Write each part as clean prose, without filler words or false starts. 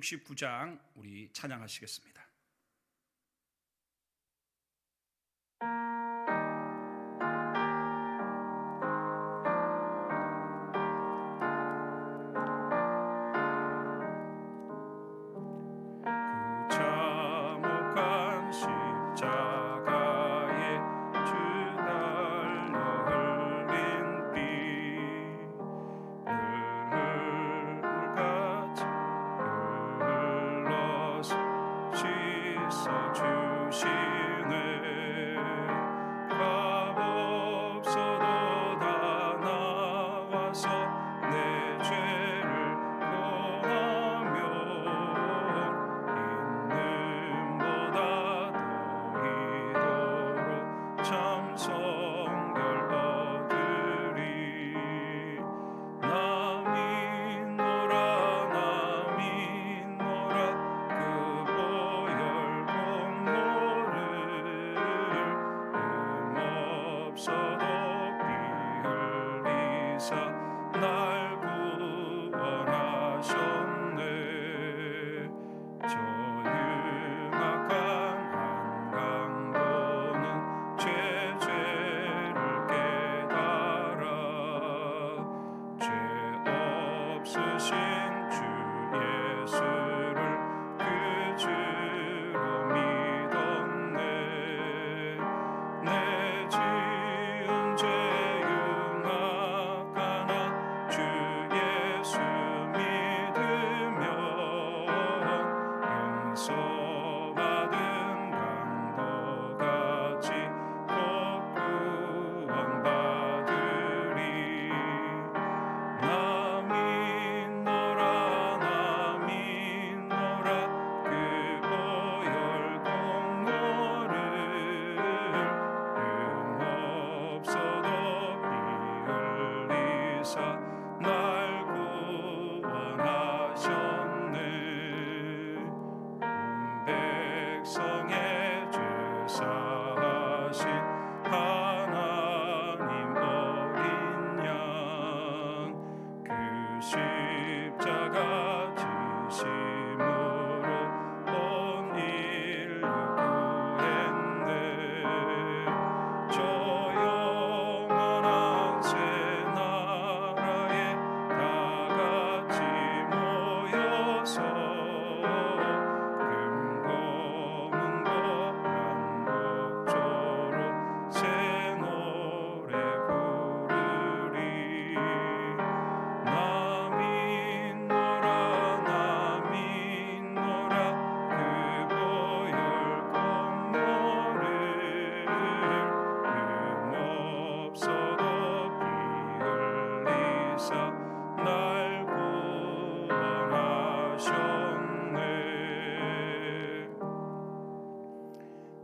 169장 우리 찬양하시겠습니다.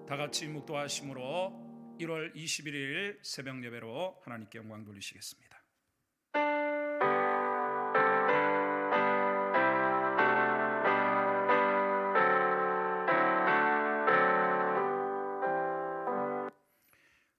다 같이 묵도하심으로 1월 21일 새벽 예배로 하나님께 영광 돌리시겠습니다.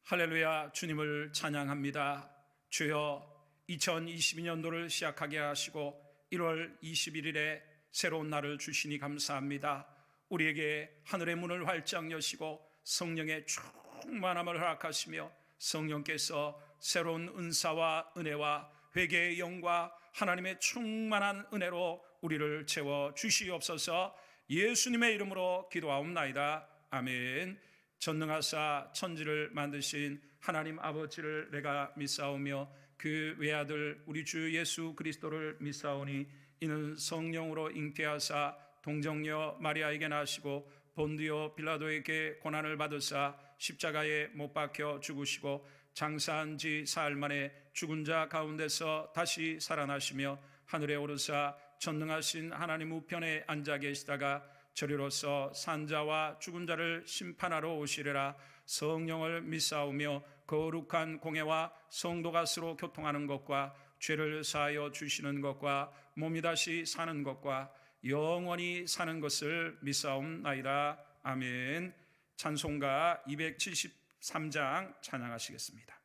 할렐루야, 주님을 찬양합니다. 주여, 2022년도를 시작하게 하시고 1월 21일에 새로운 날을 주시니 감사합니다. 우리에게 하늘의 문을 활짝 여시고 성령의 충만함을 허락하시며 성령께서 새로운 은사와 은혜와 회개의 영과 하나님의 충만한 은혜로 우리를 채워 주시옵소서. 예수님의 이름으로 기도하옵나이다. 아멘. 전능하사 천지를 만드신 하나님 아버지를 내가 믿사오며 그 외아들 우리 주 예수 그리스도를 믿사오니 이는 성령으로 잉태하사 동정녀 마리아에게 나시고 본디오 빌라도에게 고난을 받으사 십자가에 못 박혀 죽으시고 장사한 지 사흘 만에 죽은 자 가운데서 다시 살아나시며 하늘에 오르사 전능하신 하나님 우편에 앉아 계시다가 저리로서 산자와 죽은 자를 심판하러 오시리라. 성령을 믿사오며 거룩한 공회와 성도가 서로 교통하는 것과 죄를 사하여 주시는 것과 몸이 다시 사는 것과 영원히 사는 것을 믿사옵나이다. 아멘. 찬송가 273장 찬양하시겠습니다.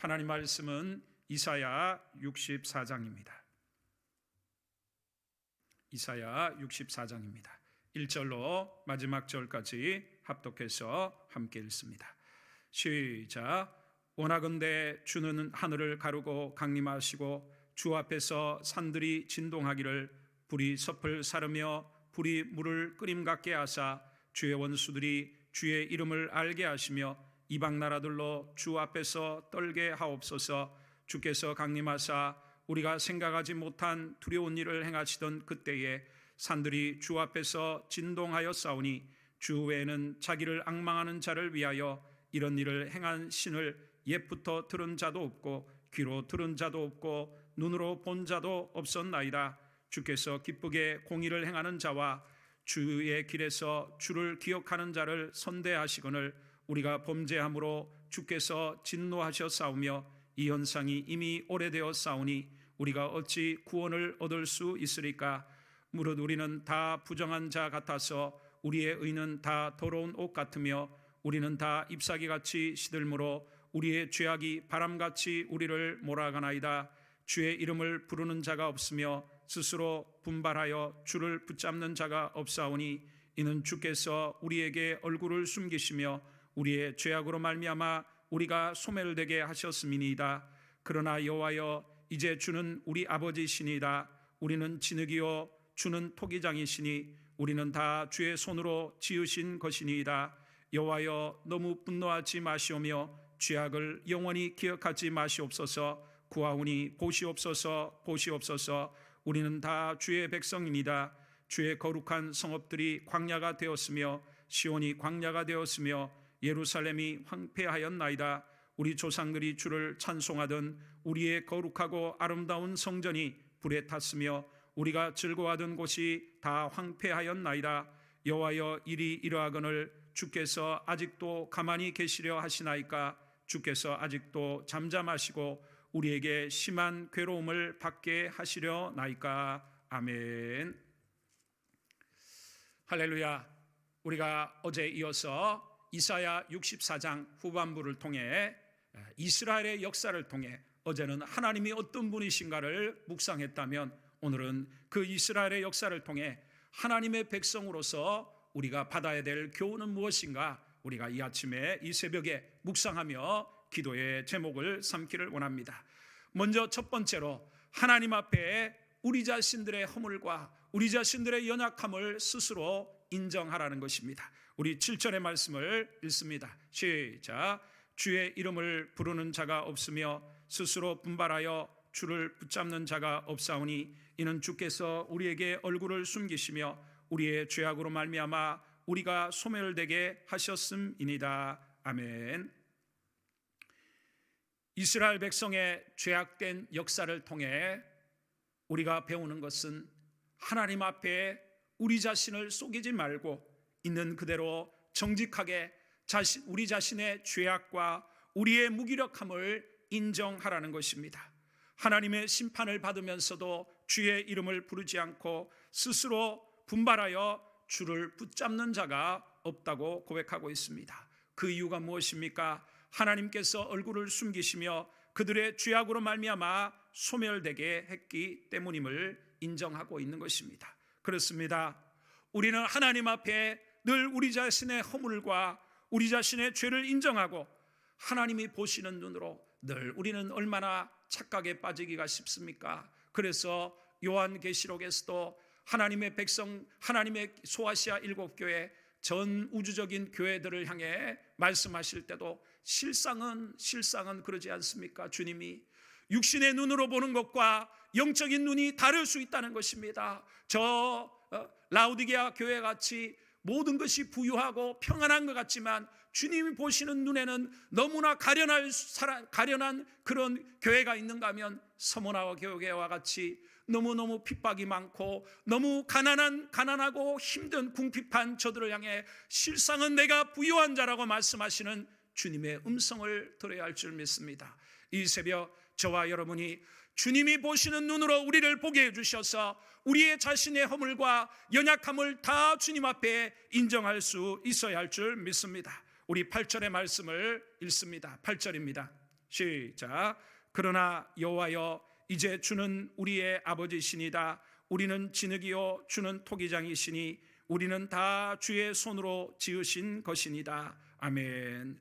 하나님 말씀은 이사야 64장입니다. 이사야 64장입니다. 1절로 마지막 절까지 합독해서 함께 읽습니다. 시작. 원하건대 주는 하늘을 가르고 강림하시고 주 앞에서 산들이 진동하기를 불이 섭을 사르며 불이 물을 끓임 같게 하사 주의 원수들이 주의 이름을 알게 하시며 이방 나라들로 주 앞에서 떨게 하옵소서. 주께서 강림하사 우리가 생각하지 못한 두려운 일을 행하시던 그때에 산들이 주 앞에서 진동하여 싸우니 주 외에는 자기를 앙망하는 자를 위하여 이런 일을 행한 신을 옛부터 들은 자도 없고 귀로 들은 자도 없고 눈으로 본 자도 없었나이다. 주께서 기쁘게 공의를 행하는 자와 주의 길에서 주를 기억하는 자를 선대하시거늘 우리가 범죄함으로 주께서 진노하셨사오며 이 현상이 이미 오래되어 싸우니 우리가 어찌 구원을 얻을 수 있으리까? 무릇 우리는 다 부정한 자 같아서 우리의 의는 다 더러운 옷 같으며 우리는 다 잎사귀같이 시들므로 우리의 죄악이 바람같이 우리를 몰아가나이다. 주의 이름을 부르는 자가 없으며 스스로 분발하여 주를 붙잡는 자가 없사오니 이는 주께서 우리에게 얼굴을 숨기시며 우리의 죄악으로 말미암아 우리가 소멸되게 하셨음이니이다. 그러나 여호와여 이제 주는 우리 아버지시니이다. 우리는 진흙이요 주는 토기장이시니 우리는 다 주의 손으로 지으신 것이니이다. 여호와여 너무 분노하지 마시오며 죄악을 영원히 기억하지 마시옵소서. 구하오니 보시옵소서 보시옵소서. 우리는 다 주의 백성입니다. 주의 거룩한 성읍들이 광야가 되었으며 시온이 광야가 되었으며 예루살렘이 황폐하였나이다. 우리 조상들이 주를 찬송하던 우리의 거룩하고 아름다운 성전이 불에 탔으며 우리가 즐거워하던 곳이 다 황폐하였나이다. 여호와여 일이 이러하거늘 주께서 아직도 가만히 계시려 하시나이까? 주께서 아직도 잠잠하시고 우리에게 심한 괴로움을 받게 하시려 나이까? 아멘. 할렐루야. 우리가 어제 이어서 이사야 64장 후반부를 통해 이스라엘의 역사를 통해 어제는 하나님이 어떤 분이신가를 묵상했다면 오늘은 그 이스라엘의 역사를 통해 하나님의 백성으로서 우리가 받아야 될 교훈은 무엇인가 우리가 이 아침에 이 새벽에 묵상하며 기도의 제목을 삼기를 원합니다. 먼저 첫 번째로 하나님 앞에 우리 자신들의 허물과 우리 자신들의 연약함을 스스로 인정하라는 것입니다. 우리 7절의 말씀을 읽습니다. 시작. 주의 이름을 부르는 자가 없으며 스스로 분발하여 주를 붙잡는 자가 없사오니 이는 주께서 우리에게 얼굴을 숨기시며 우리의 죄악으로 말미암아 우리가 소멸되게 하셨음이니이다. 아멘. 이스라엘 백성의 죄악된 역사를 통해 우리가 배우는 것은 하나님 앞에 우리 자신을 속이지 말고 있는 그대로 정직하게 우리 자신의 죄악과 우리의 무기력함을 인정하라는 것입니다. 하나님의 심판을 받으면서도 주의 이름을 부르지 않고 스스로 분발하여 주를 붙잡는 자가 없다고 고백하고 있습니다. 그 이유가 무엇입니까? 하나님께서 얼굴을 숨기시며 그들의 죄악으로 말미암아 소멸되게 했기 때문임을 인정하고 있는 것입니다. 그렇습니다. 우리는 하나님 앞에 늘 우리 자신의 허물과 우리 자신의 죄를 인정하고 하나님이 보시는 눈으로 늘 우리는 얼마나 착각에 빠지기가 쉽습니까? 그래서 요한계시록에서도 하나님의 백성, 하나님의 소아시아 7교회 전 우주적인 교회들을 향해 말씀하실 때도 실상은 그러지 않습니까? 주님이 육신의 눈으로 보는 것과 영적인 눈이 다를 수 있다는 것입니다. 저 라우디게아 교회 같이 모든 것이 부유하고 평안한 것 같지만 주님이 보시는 눈에는 너무나 가련한 그런 교회가 있는가 하면 서머나와 교회와 같이 너무너무 핍박이 많고 너무 가난하고 힘든 궁핍한 저들을 향해 실상은 내가 부유한 자라고 말씀하시는 주님의 음성을 들어야 할 줄 믿습니다. 이 새벽 저와 여러분이 주님이 보시는 눈으로 우리를 보게 해주셔서 우리의 자신의 허물과 연약함을 다 주님 앞에 인정할 수 있어야 할 줄 믿습니다. 우리 8절의 말씀을 읽습니다. 8절입니다. 시작. 그러나 여호와여, 이제 주는 우리의 아버지시니다. 우리는 진흙이요 주는 토기장이시니 우리는 다 주의 손으로 지으신 것이니다. 아멘.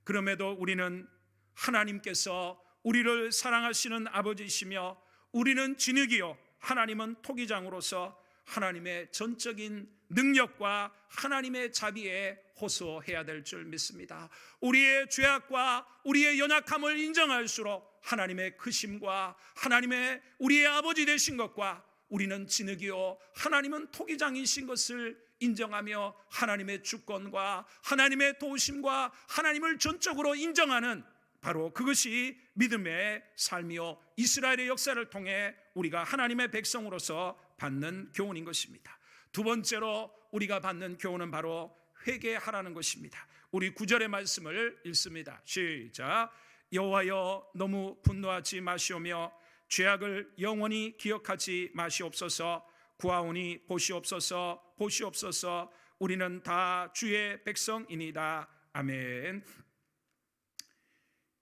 그럼에도 우리는 하나님께서 우리를 사랑하시는 아버지시며 우리는 진흙이요 하나님은 토기장으로서 하나님의 전적인 능력과 하나님의 자비에 호소해야 될 줄 믿습니다. 우리의 죄악과 우리의 연약함을 인정할수록 하나님의 크심과 하나님의 우리의 아버지 되신 것과 우리는 진흙이요 하나님은 토기장이신 것을 인정하며 하나님의 주권과 하나님의 도우심과 하나님을 전적으로 인정하는 바로 그것이 믿음의 삶이요 이스라엘의 역사를 통해 우리가 하나님의 백성으로서 받는 교훈인 것입니다. 두 번째로 우리가 받는 교훈은 바로 회개하라는 것입니다. 우리 9절의 말씀을 읽습니다. 시작. 여호와여, 너무 분노하지 마시오며 죄악을 영원히 기억하지 마시옵소서. 구하오니 보시옵소서, 보시옵소서. 우리는 다 주의 백성이니이다. 아멘.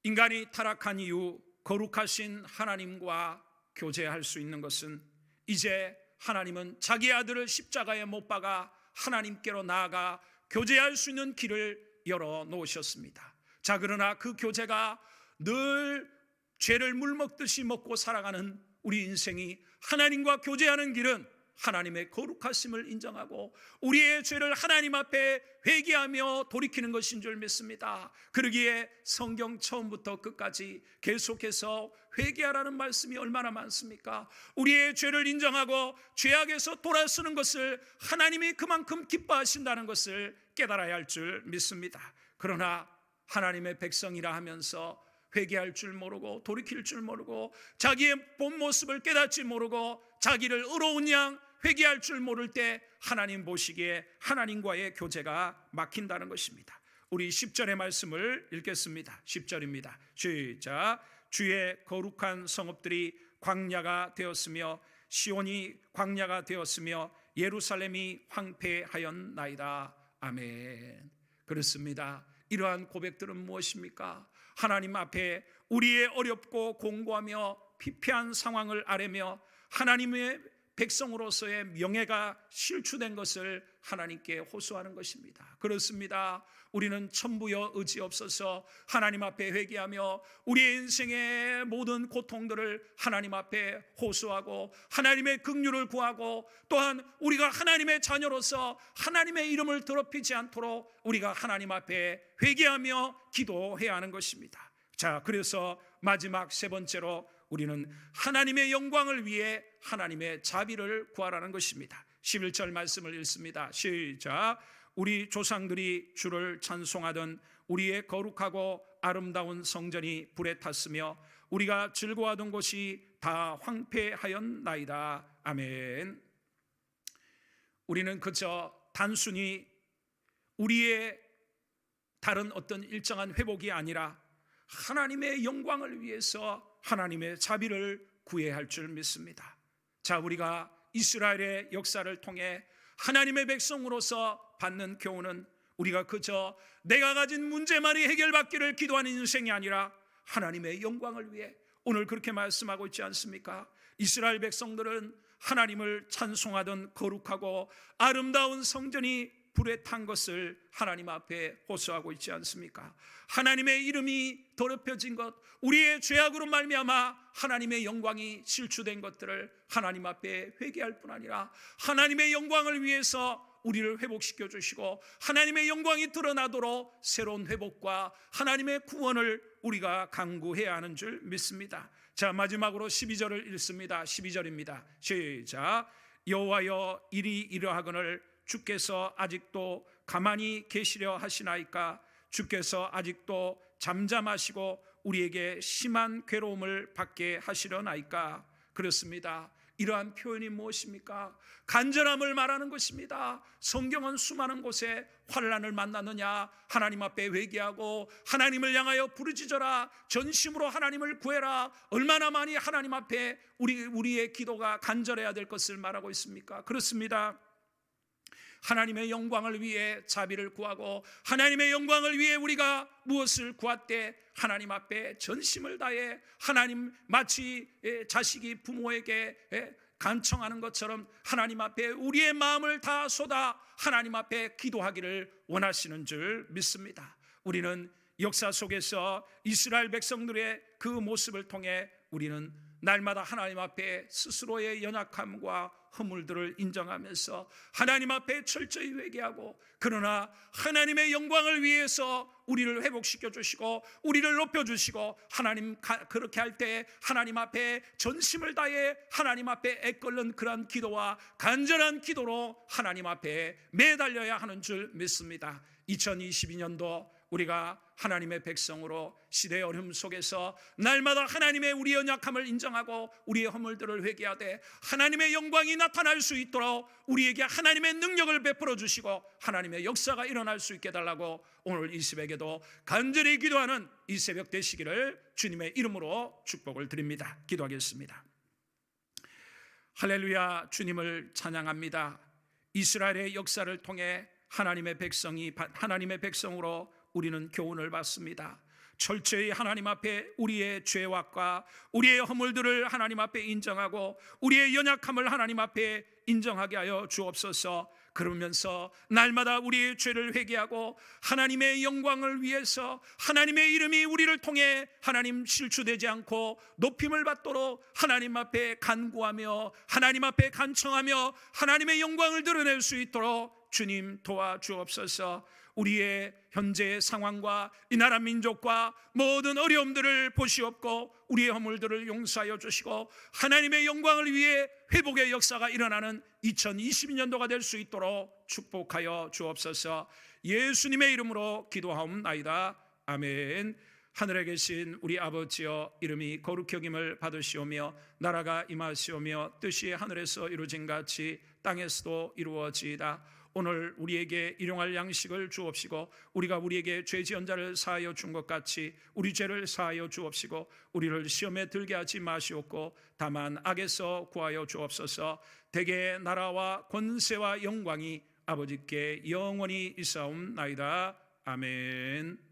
인간이 타락한 이후 거룩하신 하나님과 교제할 수 있는 것은 이제 하나님은 자기 아들을 십자가에 못 박아 하나님께로 나아가 교제할 수 있는 길을 열어 놓으셨습니다. 자, 그러나 그 교제가 늘 죄를 물먹듯이 먹고 살아가는 우리 인생이 하나님과 교제하는 길은 하나님의 거룩하심을 인정하고 우리의 죄를 하나님 앞에 회개하며 돌이키는 것인 줄 믿습니다. 그러기에 성경 처음부터 끝까지 계속해서 회개하라는 말씀이 얼마나 많습니까? 우리의 죄를 인정하고 죄악에서 돌아서는 것을 하나님이 그만큼 기뻐하신다는 것을 깨달아야 할 줄 믿습니다. 그러나 하나님의 백성이라 하면서 회개할 줄 모르고 돌이킬 줄 모르고 자기의 본 모습을 깨닫지 모르고 자기를 의로운 양 회개할 줄 모를 때 하나님 보시기에 하나님과의 교제가 막힌다는 것입니다. 우리 10절의 말씀을 읽겠습니다. 10절입니다. 시작. 주의 거룩한 성읍들이 광야가 되었으며 시온이 광야가 되었으며 예루살렘이 황폐하였나이다. 아멘. 그렇습니다. 이러한 고백들은 무엇입니까? 하나님 앞에 우리의 어렵고 공고하며 피폐한 상황을 아뢰며 하나님의 백성으로서의 명예가 실추된 것을 하나님께 호소하는 것입니다. 그렇습니다. 우리는 천부여 의지 없어서 하나님 앞에 회개하며 우리의 인생의 모든 고통들을 하나님 앞에 호소하고 하나님의 긍휼을 구하고 또한 우리가 하나님의 자녀로서 하나님의 이름을 더럽히지 않도록 우리가 하나님 앞에 회개하며 기도해야 하는 것입니다. 자, 그래서 마지막 세 번째로 우리는 하나님의 영광을 위해 하나님의 자비를 구하라는 것입니다. 11절 말씀을 읽습니다. 시작. 우리 조상들이 주를 찬송하던 우리의 거룩하고 아름다운 성전이 불에 탔으며 우리가 즐거워하던 곳이 다 황폐하였나이다. 아멘. 우리는 그저 단순히 우리의 다른 어떤 일정한 회복이 아니라 하나님의 영광을 위해서 하나님의 자비를 구해야 할 줄 믿습니다. 자, 우리가 이스라엘의 역사를 통해 하나님의 백성으로서 받는 교훈은 우리가 그저 내가 가진 문제만이 해결받기를 기도하는 인생이 아니라 하나님의 영광을 위해 오늘 그렇게 말씀하고 있지 않습니까? 이스라엘 백성들은 하나님을 찬송하던 거룩하고 아름다운 성전이 불에 탄 것을 하나님 앞에 호소하고 있지 않습니까? 하나님의 이름이 더럽혀진 것, 우리의 죄악으로 말미암아 하나님의 영광이 실추된 것들을 하나님 앞에 회개할 뿐 아니라 하나님의 영광을 위해서 우리를 회복시켜 주시고 하나님의 영광이 드러나도록 새로운 회복과 하나님의 구원을 우리가 간구해야 하는 줄 믿습니다. 자, 마지막으로 12절을 읽습니다. 12절입니다. 시작. 여호와여, 일이 이러하거늘 주께서 아직도 가만히 계시려 하시나이까? 주께서 아직도 잠잠하시고 우리에게 심한 괴로움을 받게 하시려나이까? 그렇습니다. 이러한 표현이 무엇입니까? 간절함을 말하는 것입니다. 성경은 수많은 곳에 환난을 만나느냐, 하나님 앞에 회개하고 하나님을 향하여 부르짖어라, 전심으로 하나님을 구해라, 얼마나 많이 하나님 앞에 우리의 기도가 간절해야 될 것을 말하고 있습니까? 그렇습니다. 하나님의 영광을 위해 자비를 구하고 하나님의 영광을 위해 우리가 무엇을 구할 때 하나님 앞에 전심을 다해 하나님 마치 자식이 부모에게 간청하는 것처럼 하나님 앞에 우리의 마음을 다 쏟아 하나님 앞에 기도하기를 원하시는 줄 믿습니다. 우리는 역사 속에서 이스라엘 백성들의 그 모습을 통해 우리는 날마다 하나님 앞에 스스로의 연약함과 허물들을 인정하면서 하나님 앞에 철저히 회개하고, 그러나 하나님의 영광을 위해서 우리를 회복시켜 주시고 우리를 높여 주시고, 하나님 그렇게 할 때 하나님 앞에 전심을 다해 하나님 앞에 애끓는 그러한 기도와 간절한 기도로 하나님 앞에 매달려야 하는 줄 믿습니다. 2022년도 우리가 하나님의 백성으로 시대의 어려움 속에서 날마다 하나님의 우리 연약함을 인정하고 우리의 허물들을 회개하되 하나님의 영광이 나타날 수 있도록 우리에게 하나님의 능력을 베풀어 주시고 하나님의 역사가 일어날 수 있게 해달라고 오늘 이 새벽에도 간절히 기도하는 이 새벽 되시기를 주님의 이름으로 축복을 드립니다. 기도하겠습니다. 할렐루야. 주님을 찬양합니다. 이스라엘의 역사를 통해 하나님의 백성으로 우리는 교훈을 받습니다. 철저히 하나님 앞에 우리의 죄악과 우리의 허물들을 하나님 앞에 인정하고 우리의 연약함을 하나님 앞에 인정하게 하여 주옵소서. 그러면서 날마다 우리의 죄를 회개하고 하나님의 영광을 위해서 하나님의 이름이 우리를 통해 하나님 실추되지 않고 높임을 받도록 하나님 앞에 간구하며 하나님 앞에 간청하며 하나님의 영광을 드러낼 수 있도록 주님 도와주옵소서. 우리의 현재의 상황과 이 나라 민족과 모든 어려움들을 보시옵고 우리의 허물들을 용서하여 주시고 하나님의 영광을 위해 회복의 역사가 일어나는 2022년도가 될 수 있도록 축복하여 주옵소서. 예수님의 이름으로 기도하옵나이다. 아멘. 하늘에 계신 우리 아버지여, 이름이 거룩히 여김을 받으시오며 나라가 임하시오며 뜻이 하늘에서 이루어진 같이 땅에서도 이루어지이다. 오늘 우리에게 일용할 양식을 주옵시고 우리가 우리에게 죄 지은 자를 사하여 준 것 같이 우리 죄를 사하여 주옵시고 우리를 시험에 들게 하지 마시옵고 다만 악에서 구하여 주옵소서. 대개 나라와 권세와 영광이 아버지께 영원히 있사옵나이다. 아멘.